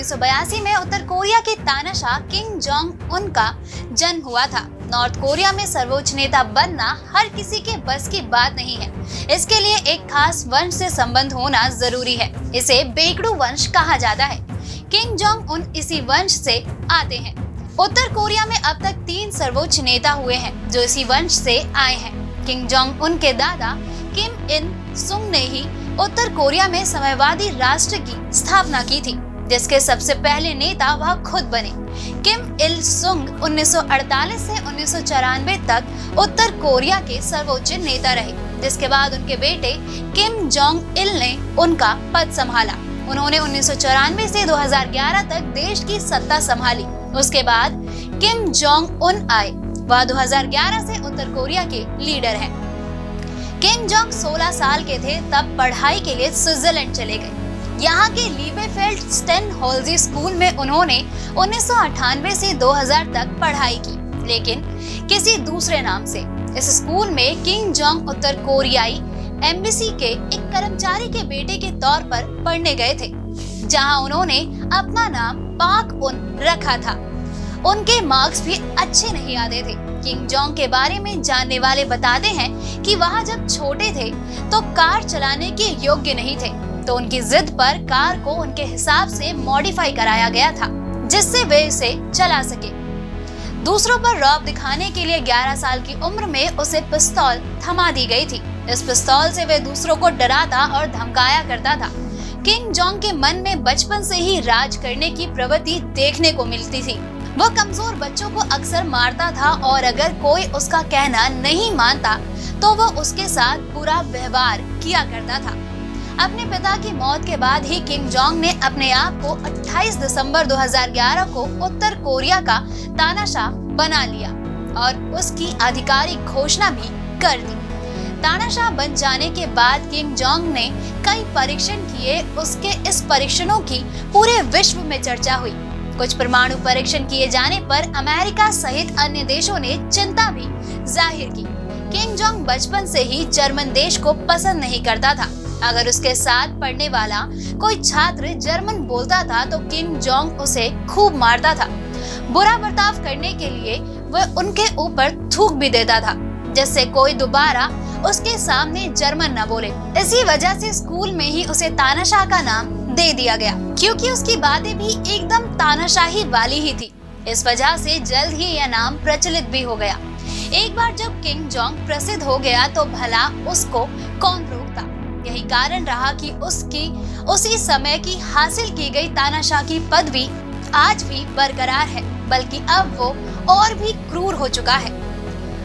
1982 में उत्तर कोरिया के तानाशाह किम जोंग उन का जन्म हुआ था। नॉर्थ कोरिया में सर्वोच्च नेता बनना हर किसी के बस की बात नहीं है। इसके लिए एक खास वंश से संबंध होना जरूरी है। इसे बेगडू वंश कहा जाता है। किम जोंग उन इसी वंश से आते हैं। उत्तर कोरिया में अब तक 3 सर्वोच्च नेता हुए हैं जो इसी वंश से आए हैं। किम जोंग उन के दादा किम इन सुंग ने ही उत्तर कोरिया में साम्यवादी राष्ट्र की स्थापना की थी, जिसके सबसे पहले नेता वह खुद बने। किम इल सुंग 1948 से 1994 तक उत्तर कोरिया के सर्वोच्च नेता रहे, जिसके बाद उनके बेटे किम जोंग इल ने उनका पद संभाला। उन्होंने 1994 से 2011 तक देश की सत्ता संभाली। उसके बाद किम जोंग उन आए। वह 2011 से उत्तर कोरिया के लीडर हैं। किम जोंग 16 साल के थे तब पढ़ाई के लिए स्विट्जरलैंड चले गए। यहाँ के लीबेफेल्ड स्टेनहोल्जी स्कूल में उन्होंने 1998 से 2000 तक पढ़ाई की, लेकिन किसी दूसरे नाम से। इस स्कूल में किम जोंग उत्तर कोरियाई एम्बेसी के एक कर्मचारी के बेटे के तौर पर पढ़ने गए थे, जहाँ उन्होंने अपना नाम पाक उन रखा था। उनके मार्क्स भी अच्छे नहीं आते थे। किम जोंग के बारे में जानने वाले बताते हैं कि वह जब छोटे थे तो कार चलाने के योग्य नहीं थे, तो उनकी जिद पर कार को उनके हिसाब से मॉडिफाई कराया गया था, जिससे वे इसे चला सके। दूसरों पर रौब दिखाने के लिए 11 साल की उम्र में उसे पिस्तौल थमा दी गई थी। इस पिस्तौल से वे दूसरों को डराता और धमकाया करता था। किम जोंग के मन में बचपन से ही राज करने की प्रवृत्ति देखने को मिलती थी। वह कमजोर बच्चों को अक्सर मारता था और अगर कोई उसका कहना नहीं मानता तो वह उसके साथ बुरा व्यवहार किया करता था। अपने पिता की मौत के बाद ही किम जोंग ने अपने आप को 28 दिसंबर 2011 को उत्तर कोरिया का तानाशाह बना लिया और उसकी आधिकारिक घोषणा भी कर दी। तानाशाह बन जाने के बाद किम जोंग ने कई परीक्षण किए। उसके इस परीक्षणों की पूरे विश्व में चर्चा हुई। कुछ परमाणु परीक्षण किए जाने पर अमेरिका सहित अन्य देशों ने चिंता भी जाहिर की। किम जोंग बचपन से ही जर्मन देश को पसंद नहीं करता था। अगर उसके साथ पढ़ने वाला कोई छात्र जर्मन बोलता था तो किम जोंग उसे खूब मारता था। बुरा बर्ताव करने के लिए वह उनके ऊपर थूक भी देता था, जिससे कोई दोबारा उसके सामने जर्मन न बोले। इसी वजह से स्कूल में ही उसे तानाशाह का नाम दे दिया गया, क्योंकि उसकी बातें भी एकदम तानाशाही वाली ही थी। इस वजह से जल्द ही यह नाम प्रचलित भी हो गया। एक बार जब किम जोंग प्रसिद्ध हो गया तो भला उसको कौन रोकता। यही कारण रहा कि उसकी उसी समय की हासिल की गई तानाशाह की पदवी आज भी बरकरार है, बल्कि अब वो और भी क्रूर हो चुका है।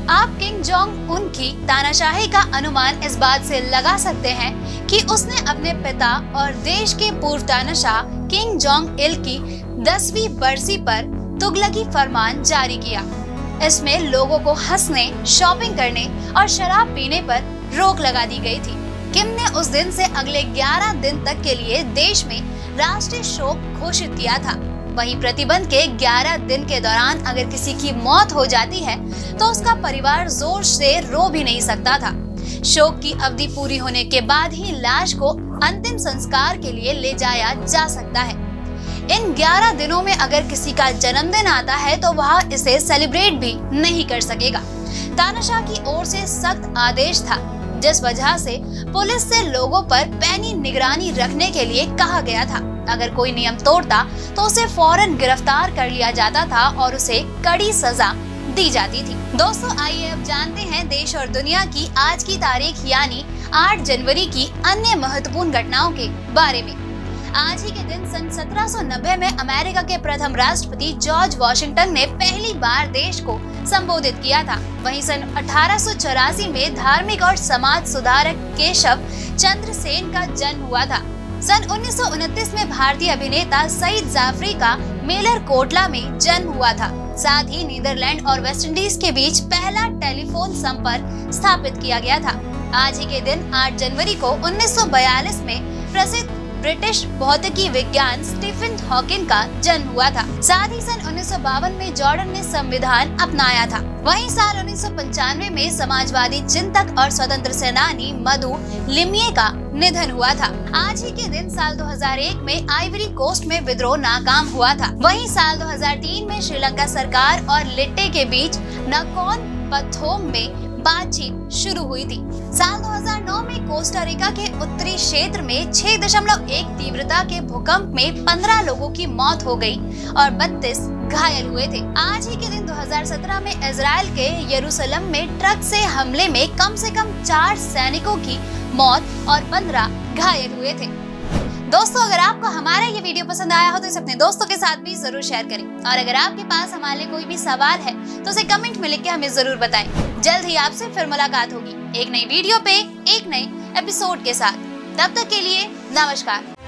आप किम जोंग उन की तानाशाही का अनुमान इस बात से लगा सकते हैं कि उसने अपने पिता और देश के पूर्व तानाशाह किम जोंग इल की 10वीं बरसी पर तुगलकी फरमान जारी किया। इसमें लोगों को हंसने, शॉपिंग करने और शराब पीने पर रोक लगा दी गई थी। किम ने उस दिन से अगले 11 दिन तक के लिए देश में राष्ट्रीय शोक घोषित किया था। वहीं प्रतिबंध के 11 दिन के दौरान अगर किसी की मौत हो जाती है तो उसका परिवार जोर से रो भी नहीं सकता था। शोक की अवधि पूरी होने के बाद ही लाश को अंतिम संस्कार के लिए ले जाया जा सकता है। इन 11 दिनों में अगर किसी का जन्मदिन आता है तो वह इसे सेलिब्रेट भी नहीं कर सकेगा। तानाशाह की ओर से सख्त आदेश था, जिस वजह से पुलिस से लोगों पर पैनी निगरानी रखने के लिए कहा गया था। अगर कोई नियम तोड़ता तो उसे फौरन गिरफ्तार कर लिया जाता था और उसे कड़ी सजा दी जाती थी। दोस्तों, आइए अब जानते हैं देश और दुनिया की आज की तारीख यानी 8 जनवरी की अन्य महत्वपूर्ण घटनाओं के बारे में। आज ही के दिन सन 1790 में अमेरिका के प्रथम राष्ट्रपति जॉर्ज वॉशिंगटन ने पहली बार देश को संबोधित किया था। वहीं सन 1884 में धार्मिक और समाज सुधारक केशव चंद्र सेन का जन्म हुआ था। सन 1929 में भारतीय अभिनेता सईद जाफरी का मेलरकोटला में जन्म हुआ था। साथ ही नीदरलैंड और वेस्टइंडीज के बीच पहला टेलीफोन संपर्क स्थापित किया गया था। आज ही के दिन 8 जनवरी को 1942 में प्रसिद्ध ब्रिटिश भौतिकी विज्ञान स्टीफन हॉकिंग का जन्म हुआ था। साथ ही सन 1952 में जॉर्डन ने संविधान अपनाया था। वहीं साल 1995 में समाजवादी चिंतक और स्वतंत्र सेनानी मधु लिमये का निधन हुआ था। आज ही के दिन साल 2001 में आइवरी कोस्ट में विद्रोह नाकाम हुआ था। वहीं साल 2003 में श्रीलंका सरकार और लिट्टे के बीच नकोन-पथोम में बातचीत शुरू हुई थी। साल 2009 में कोस्टा रिका के उत्तरी क्षेत्र में 6.1 तीव्रता के भूकंप में 15 लोगों की मौत हो गई और 32 घायल हुए थे। आज ही के दिन 2017 में इजराइल के यरूशलेम में ट्रक से हमले में कम से कम 4 सैनिकों की मौत और 15 घायल हुए थे। दोस्तों, अगर आपको हमारा ये वीडियो पसंद आया हो तो इसे अपने दोस्तों के साथ भी जरूर शेयर करें और अगर आपके पास हमारे लिए कोई भी सवाल है तो उसे कमेंट में लिख के हमें जरूर बताएं। जल्द ही आपसे फिर मुलाकात होगी एक नई वीडियो पे एक नए एपिसोड के साथ। तब तक के लिए नमस्कार।